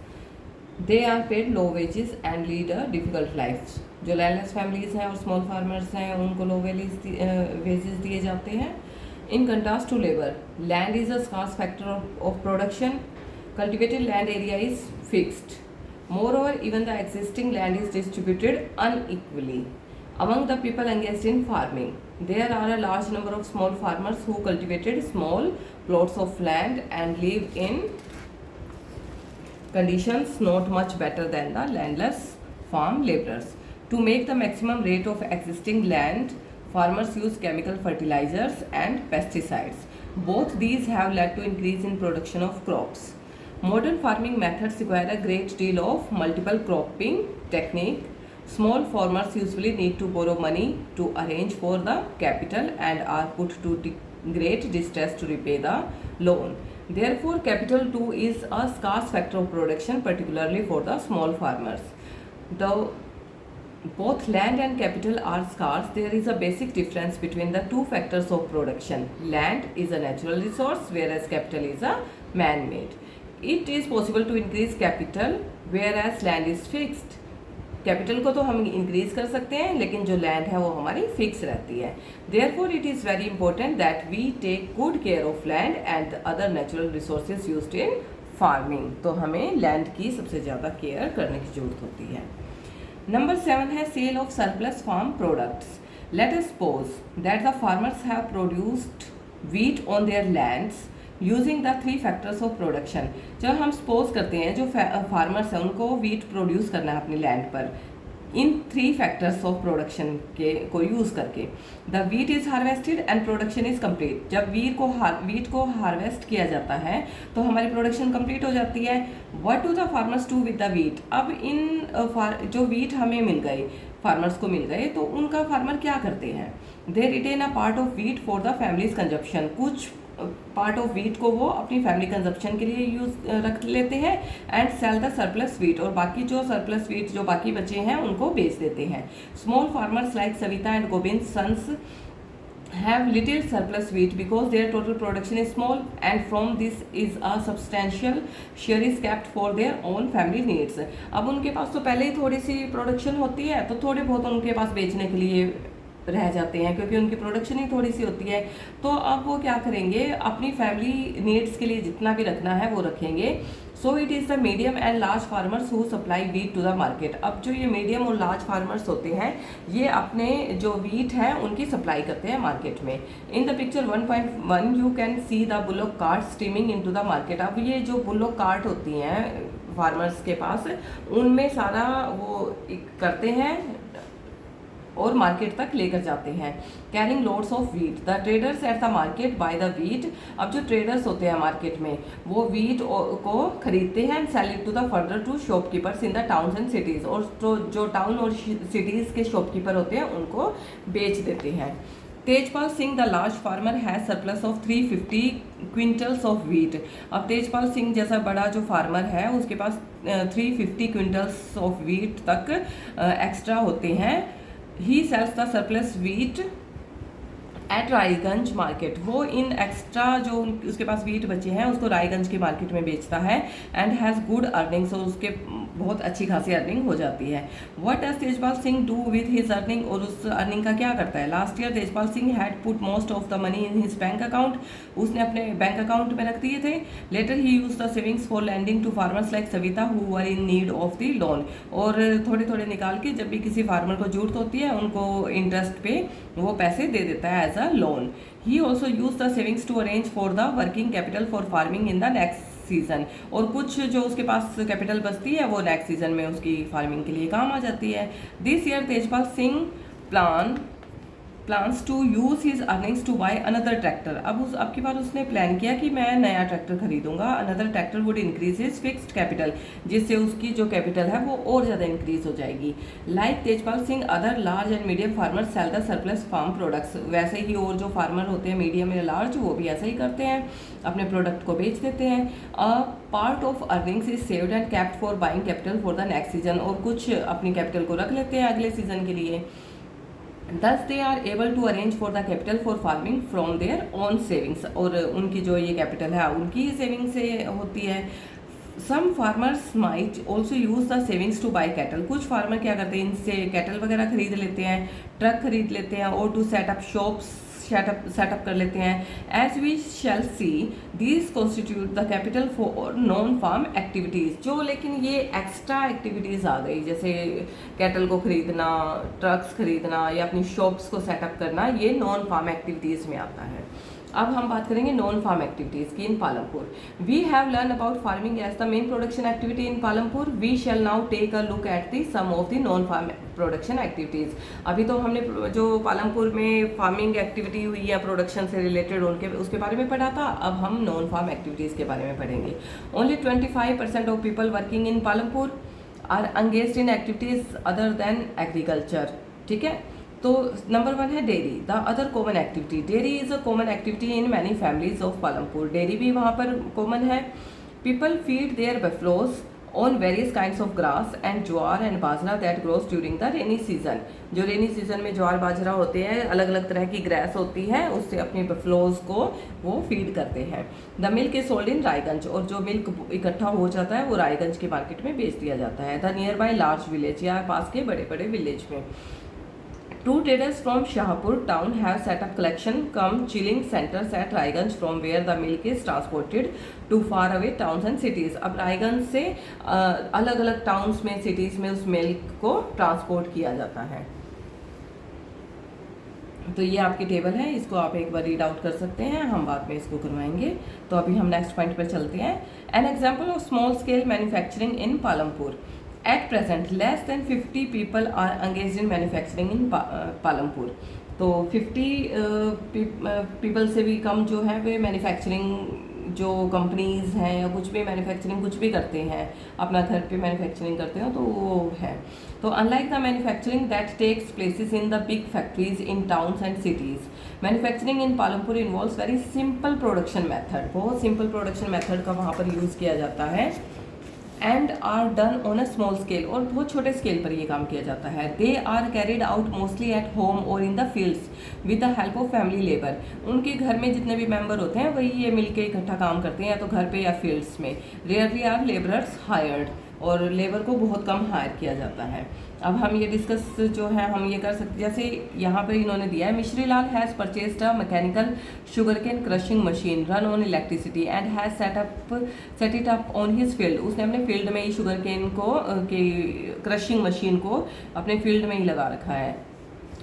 They are paid low wages and lead a difficult life. जो लैंडलेस फैमिलीज हैं और स्मॉल फार्मर्स हैं उनको लो वेजेस दिए जाते हैं. In contrast to labour, land is a scarce factor of production. Cultivated land area is fixed. Moreover, even the existing land is distributed unequally among the people engaged in farming. There are a large number of small farmers who cultivated small plots of land and live in conditions not much better than the landless farm laborers. To make the maximum rate of existing land, farmers use chemical fertilizers and pesticides. Both these have led to increase in production of crops. Modern farming methods require a great deal of multiple cropping technique. Small farmers usually need to borrow money to arrange for the capital and are put to great distress to repay the loan. Therefore, capital too is a scarce factor of production, particularly for the small farmers. Though both land and capital are scarce, there is a basic difference between the two factors of production. Land is a natural resource, whereas capital is a man-made. It is possible to increase capital whereas land is fixed. Capital को तो हम increase कर सकते हैं, लेकिन जो land है वो हमारी फिक्स रहती है. Therefore, it is very important that we take good care of land and other natural resources used in farming. तो हमें लैंड की सबसे ज़्यादा केयर करने की जरूरत होती है. नंबर 7 है sale of surplus farm products. Let us suppose that the farmers have produced wheat on their lands using the 3 factors of production. जब हम सपोज करते हैं जो फार्मर्स हैं उनको वीट प्रोड्यूस करना है अपनी लैंड पर, इन 3 फैक्टर्स ऑफ प्रोडक्शन के को यूज़ करके the wheat is harvested and production is complete. जब वीट को हार्वेस्ट किया जाता है तो हमारी प्रोडक्शन कंप्लीट हो जाती है. What do the farmers do with the wheat. अब इन जो वीट हमें मिल गए, फार्मर्स को मिल गए, तो उनका फार्मर क्या करते हैं. They retain a part of wheat for the families consumption. कुछ पार्ट ऑफ वीट को वो अपनी फैमिली कंजप्शन के लिए यूज रख लेते हैं and sell the surplus wheat, और बाकी जो सरप्लस वीट जो बाकी बचे हैं उनको बेच देते हैं. Small farmers like Savita and Govind sons have little surplus wheat because their total production is small and from this is a substantial share is kept for their own family needs. अब उनके पास तो पहले ही थोड़ी सी प्रोडक्शन होती है तो थोड़े बहुत उनके पास बेचने के लिए रह जाते हैं, क्योंकि उनकी प्रोडक्शन ही थोड़ी सी होती है. तो अब वो क्या करेंगे, अपनी फैमिली नीड्स के लिए जितना भी रखना है वो रखेंगे. So it is the medium and large farmers who supply wheat to the market. अब जो ये मीडियम और लार्ज फार्मर्स होते हैं ये अपने जो वीट है उनकी सप्लाई करते हैं मार्केट में. In the picture 1.1 you can see the bullock cart streaming into the market. अब ये जो बुलोक कार्ट होती हैं फार्मर्स के पास, उनमें सारा वो करते हैं और मार्केट तक लेकर जाते हैं. Carrying loads of wheat. The traders at the market by the wheat. अब जो ट्रेडर्स होते हैं मार्केट में वो वीट को खरीदते हैं and sell it to the further to shopkeepers in the towns and cities. और तो जो टाउन और सिटीज़ के शॉपकीपर होते हैं उनको बेच देते हैं. Tejpal Singh the large farmer has surplus of 350 quintals of wheat. अब तेजपाल सिंह जैसा बड़ा जो फार्मर है उसके पास 350 क्विंटल्स ऑफ वीट तक एक्स्ट्रा होते हैं. He sells the surplus wheat at Raiganj market. वो इन एक्स्ट्रा जो उसके पास वीट बचे हैं उसको रायगंज के मार्केट में बेचता है एंड हैज़ गुड अर्निंग्स. और उसके बहुत अच्छी खासी अर्निंग हो जाती है. What does Tejpal Singh do with his earning. और उस अर्निंग का क्या करता है. Last year Tejpal Singh had put most of the money in his bank account. उसने अपने बैंक अकाउंट में रख दिए थे. Later he use the savings for lending to farmers like Savita who were in need of the loan. और थोड़े थोड़े निकाल के जब भी किसी फार्मर को जरूरत होती है उनको इंटरेस्ट पे वो पैसे दे देता है as a loan. He also used the savings to arrange for the working capital for farming in the next season. और कुछ जो उसके पास कैपिटल बचती है वो नेक्स्ट सीजन में उसकी फार्मिंग के लिए काम आ जाती है. This year Tejpal Singh plan plans to use his earnings to buy another tractor. अब की बार उसने प्लान किया कि मैं नया ट्रैक्टर खरीदूंगा। Another tractor would increase his fixed capital, जिससे उसकी जो कैपिटल है वो और ज़्यादा इंक्रीज हो जाएगी। Like Tejpal Singh other large and medium farmer sell the surplus farm products, वैसे ही और जो फार्मर होते हैं मीडियम या लार्ज वो भी ऐसा ही करते हैं, अपने प्रोडक्ट को बेच देते हैं। अ part of earnings is saved and kept for buying capital for the next season, और कुछ अपनी कैपिटल को रख लेते हैं अगले सीजन के लिए। Thus they are able to arrange for the capital for farming from their own savings, और उनकी जो ये कैपिटल है उनकी सेविंग से होती है। Some farmers might also use the savings to buy cattle, कुछ फार्मर क्या करते हैं इनसे कैटल वगैरह खरीद लेते हैं, ट्रक खरीद लेते हैं, और टू सेटअप शॉप्स सेटअप कर लेते हैं। As we shall see these constitute the capital for non farm activities, जो लेकिन ये एक्स्ट्रा एक्टिविटीज़ आ गई, जैसे कैटल को खरीदना, ट्रक्स खरीदना या अपनी शॉप्स को सेटअप करना, ये नॉन फार्म एक्टिविटीज़ में आता है। अब हम बात करेंगे नॉन फार्म एक्टिविटीज़ की in Palampur. We have learn about farming as the main production activity in Palampur. We shall now take a look at the some of the non farm production activities. अभी तो हमने जो पालमपुर में फार्मिंग एक्टिविटी हुई या production से related उनके उसके बारे में पढ़ा था, अब हम नॉन फार्म एक्टिविटीज़ के बारे में पढ़ेंगे। Only 25% of people working in Palampur are engaged in activities other than agriculture. ठीक है, तो नंबर 1 है dairy, the other common activity. Dairy is a common activity in many families of Palampur. Dairy भी वहाँ पर कॉमन है। People feed their buffaloes on various kinds of grass and jowar and bajra that grows during the rainy season. जो rainy season में ज्वार बाजरा होते हैं, अलग अलग तरह की ग्रास होती है, उससे अपने बफलोज को वो फीड करते हैं। The milk is sold in Raiganj, और जो मिल्क इकट्ठा हो जाता है वो रायगंज के मार्केट में बेच दिया जाता है। The near by large village, या पास के बड़े बड़े विलेज में। Two traders from Shahpur town have set up collection cum chilling centers at Raiganj from where the milk is transported to far away towns and cities। अब रायगंज से अलग अलग towns में, सिटीज़ में उस मिल्क को ट्रांसपोर्ट किया जाता है। तो ये आपकी टेबल है, इसको आप एक बार रीड आउट कर सकते हैं, हम बाद में इसको करवाएंगे। तो अभी हम नेक्स्ट पॉइंट पर चलते हैं। An example of small scale manufacturing in Palampur. At present, less than 50 people are engaged in manufacturing in Palampur. तो 50 पीपल से भी कम जो है वे मैन्युफैक्चरिंग जो कंपनीज हैं या कुछ भी मैन्युफैक्चरिंग कुछ भी करते हैं, अपना घर पे मैन्युफैक्चरिंग करते हो, तो वो है। तो unlike the manufacturing that takes places in the big factories in towns and cities, manufacturing in Palampur involves very simple production method. बहुत सिंपल प्रोडक्शन मेथड का वहाँ पर यूज़ किया जाता है। And are done on a small scale, और बहुत छोटे स्केल पर ये काम किया जाता है। They are carried out mostly at home और in the fields with the help of family labour. उनके घर में जितने भी मेंबर होते हैं वही ये मिलके इकट्ठा काम करते हैं, या तो घर पे या फील्ड्स में। रेयरली आर लेबरर्स हायर्ड, और लेबर को बहुत कम हायर किया जाता है। अब हम ये डिस्कस जो है हम ये कर सकते, जैसे यहाँ पर इन्होंने दिया है, Mishri Lal has purchased a mechanical sugar cane crushing machine run on electricity and has set it up on his field. उसने अपने फील्ड में ही शुगर कैन को क्रशिंग मशीन को अपने फील्ड में ही लगा रखा है।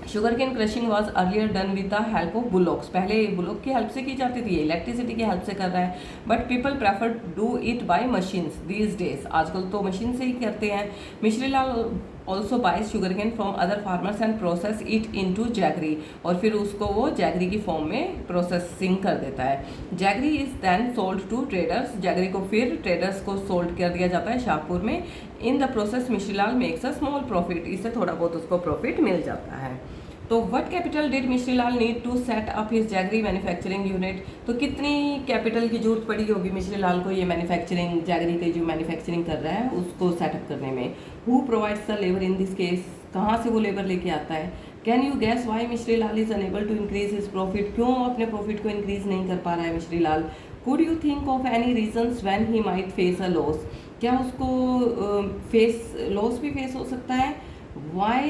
Sugar cane crushing was earlier done with the help of bullocks, पहले बुलॉक की हेल्प से की जाती थी, इलेक्ट्रिसिटी की हेल्प से कर रहा है। But people prefer do it by machines these days, आजकल तो मशीन से ही करते हैं। Mishri Lal also buys sugar cane from other farmers and process it into jaggery, और फिर उसको वो जैगरी की फॉर्म में प्रोसेसिंग कर देता है। Jaggery is then sold to traders, jaggery को फिर ट्रेडर्स को सोल्ड कर दिया जाता है शाहपुर में। In the process Mishrilal makes a small profit, इससे थोड़ा बहुत उसको प्रॉफिट मिल जाता है। तो what capital did Mishrilal need to set up his jaggery manufacturing unit, तो कितनी कैपिटल की जरूरत पड़ी होगी मिश्रीलाल को ये मैन्युफैक्चरिंग जैगरी की जो मैन्युफैक्चरिंग कर रहा है उसको सेटअप करने में। Who provides the labour in this case, कहाँ से वो लेबर लेके आता है। Can you guess why Mishrilal is unable to increase his profit, क्यों अपने प्रॉफिट को इंक्रीज नहीं कर पा रहा है Mishrilal. Could you think of any reasons when he might face a loss, क्या उसको लॉस भी फेस हो सकता है। Why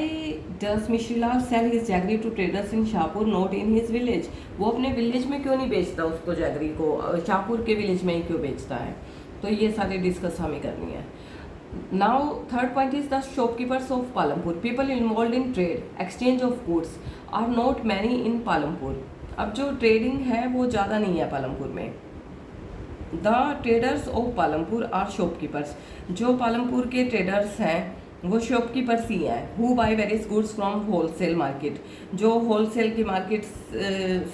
does Mishrilal sell his jaggery to traders in Shahpur not in his village, वो अपने विलेज में क्यों नहीं बेचता उसको, जैगरी को शाहपुर के विलेज में ही क्यों बेचता है। तो ये सारी डिस्कस हमें करनी है। Now third point is the shopkeepers of Palampur. People involve in trade exchange of goods are not many in Palampur. अब जो ट्रेडिंग है वो ज़्यादा नहीं है पालमपुर में। The traders of Palampur are shopkeepers, जो पालमपुर के ट्रेडर्स हैं वो शॉपकीपर्स ही हैं who buy various goods from wholesale market, जो होलसेल की मार्केट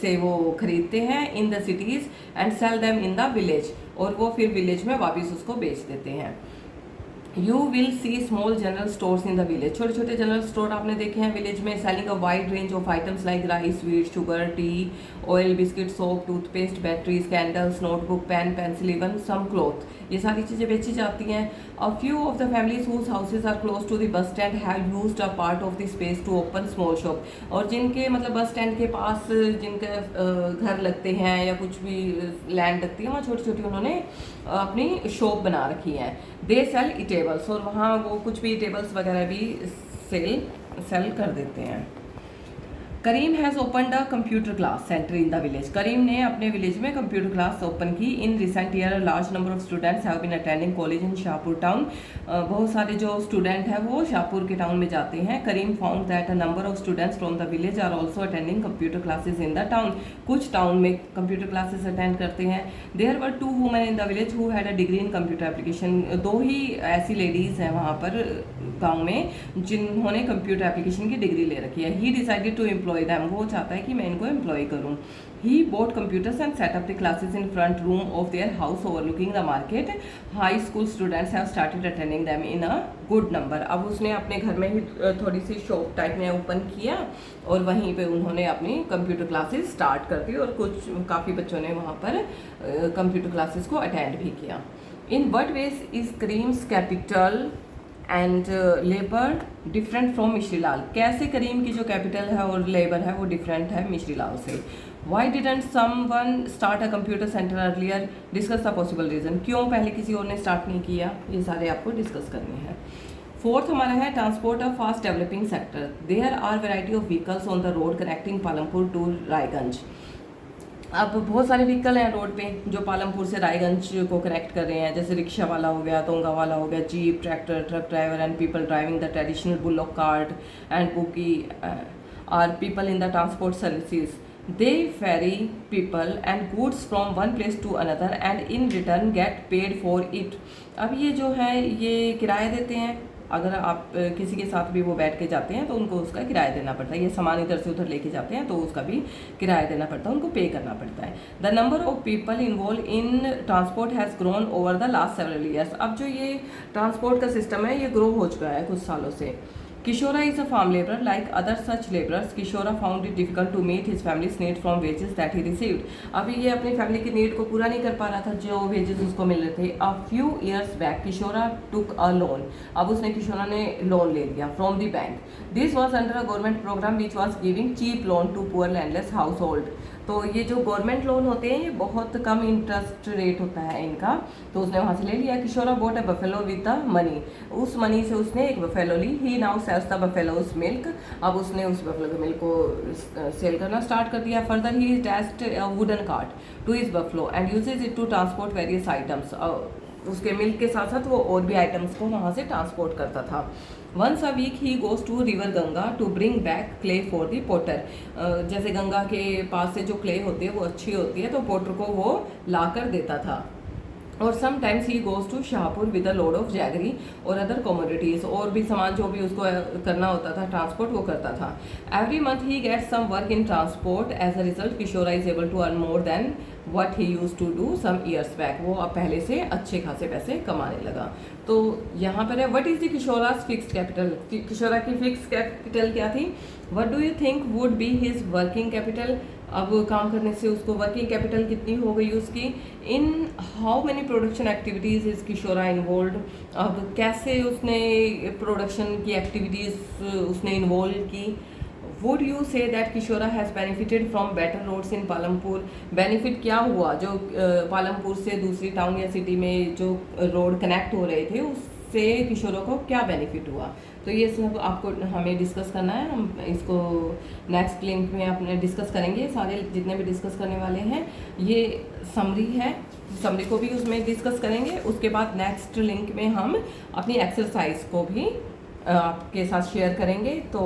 से वो खरीदते हैं in the cities and sell them in the village, और वो फिर विलेज में वापस उसको बेच देते हैं। You will see small general stores in the village, छोटे छोटे जनरल स्टोर आपने देखे हैं विलेज में, selling a wide range of items like rice, wheat, sugar, tea, oil, biscuit, soap, toothpaste, batteries, candles, notebook, pen, pencil, even some cloth, ये सारी चीज़ें बेची जाती हैं। A few of the families whose houses are close to the bus stand have used a part of the space to open small shop, और जिनके मतलब bus stand के पास जिनके घर लगते हैं या कुछ भी लैंड लगती है, वहाँ छोटी छोटी उन्होंने अपनी शॉप बना रखी है। दे सेल ईटेबल्स, और वहाँ वो कुछ भी टेबल्स वगैरह भी सेल कर देते हैं। Karim has opened a computer class centre in the village, Karim ने अपने विलेज में कंप्यूटर क्लास ओपन की। In recent year large number of students have been attending college in Shahpur town, बहुत सारे जो स्टूडेंट हैं वो शाहपुर के टाउन में जाते हैं। Karim found that a number of students from the village are also attending computer classes in the town, कुछ टाउन में कंप्यूटर क्लासेस अटेंड करते हैं। There were 2 women in the village who had a degree in computer application, 2 ही ऐसी ladies हैं वहाँ पर गाँव में जिन्होंने कंप्यूटर एप्लीकेशन की डिग्री ले रखी है। He decided to employ them, वो चाहता है कि मैं इनको एम्प्लॉय करूँ। He bought computers and set up the classes in front room of their house overlooking the market, high school students have started attending them in a good number. अब उसने अपने घर में ही थोड़ी सी शॉप टाइप में ओपन किया और वहीं पे उन्होंने अपनी कंप्यूटर क्लासेस स्टार्ट कर दी, और काफ़ी बच्चों ने वहाँ पर कंप्यूटर क्लासेस को अटेंड भी किया। In what veg is Karim's capital and labour different from Mishri Lal, कैसे करीम की जो कैपिटल है और लेबर है वो डिफरेंट है मिश्री लाल से। Why didn't someone start a computer centre earlier, discuss the possible reason, क्यों पहले किसी और ने स्टार्ट नहीं किया, ये सारे आपको डिस्कस करने हैं। फोर्थ हमारा है transport of fast developing sector, there are variety of vehicles on the road connecting Palampur to Raiganj. अब बहुत सारे व्हीकल हैं रोड पे जो पालमपुर से रायगंज को कनेक्ट कर रहे हैं, जैसे रिक्शा वाला हो गया, तोंगा वाला हो गया, jeep, tractor, truck driver and people driving the traditional bullock cart and bogey are people in the transport services. They ferry people and goods from one place to another and in return get paid for it. अब ये जो है ये किराया देते हैं, अगर आप किसी के साथ भी वो बैठ के जाते हैं तो उनको उसका किराया देना पड़ता है, ये सामान इधर से उधर लेके जाते हैं तो उसका भी किराया देना पड़ता है, उनको पे करना पड़ता है। The number of people involve in transport has grown over the last several years, अब जो ये ट्रांसपोर्ट का सिस्टम है ये ग्रो हो चुका है कुछ सालों से। Kishora is a farm laborer. Like other such laborers, Kishora found it difficult to meet his family's need from wages that he received. अभी ये अपनी फैमिली की नीड को पूरा नहीं कर पा रहा था जो वेजेस उसको मिल रहे थे। A few years back, Kishora took a loan. अब उसने किशोरा ने लोन ले लिया from the bank. This was under a government program which was giving cheap loan to poor landless household. तो ये जो गवर्नमेंट लोन होते हैं ये बहुत कम इंटरेस्ट रेट होता है इनका, तो उसने वहाँ से ले लिया। Kishora bought a buffalo with the money, उस मनी से उसने एक बफेलो ली। He now sells the buffalo's milk, अब उसने उस बफेलो के मिल्क को सेल करना स्टार्ट कर दिया। Further he attached a wooden cart to his buffalo and uses it to transport various items, उसके मिल्क के साथ साथ वो और भी आइटम्स को वहाँ से ट्रांसपोर्ट करता था। Once a week he goes to river Ganga to bring back clay for the potter, जैसे गंगा के पास से जो क्ले होती है वो अच्छी होती है तो पोटर को वो ला कर देता था। और sometimes he goes to Shahpur with a load of jaggery और अदर कमोडिटीज़, और भी सामान जो भी उसको करना होता था ट्रांसपोर्ट वो करता था। Every month he gets some work in transport, as a result Kishora is able to earn more than what he used to do some years back, वो अब पहले से अच्छे खासे पैसे कमाने लगा। तो यहाँ पर है what is the Kishora's fixed capital, Kishora की फिक्स कैपिटल क्या थी। What do you think would be his working capital, अब काम करने से उसको वर्किंग कैपिटल कितनी हो गई उसकी। In how many production activities is Kishora involve, अब कैसे उसने प्रोडक्शन की एक्टिविटीज़ उसने इन्वॉल्व की। Would you say that Kishora has benefited from better roads in Palampur, benefit क्या हुआ जो पालमपुर से दूसरी टाउन या सिटी में जो रोड कनेक्ट हो रहे थे उससे किशोरा को क्या बेनिफिट हुआ। तो ये सब आपको हमें डिस्कस करना है, हम इसको नेक्स्ट लिंक में अपने डिस्कस करेंगे। सारे जितने भी डिस्कस करने वाले हैं ये समरी है, समरी को भी उसमें डिस्कस करेंगे। उसके बाद नेक्स्ट लिंक में हम अपनी एक्सरसाइज को भी आपके साथ शेयर करेंगे। तो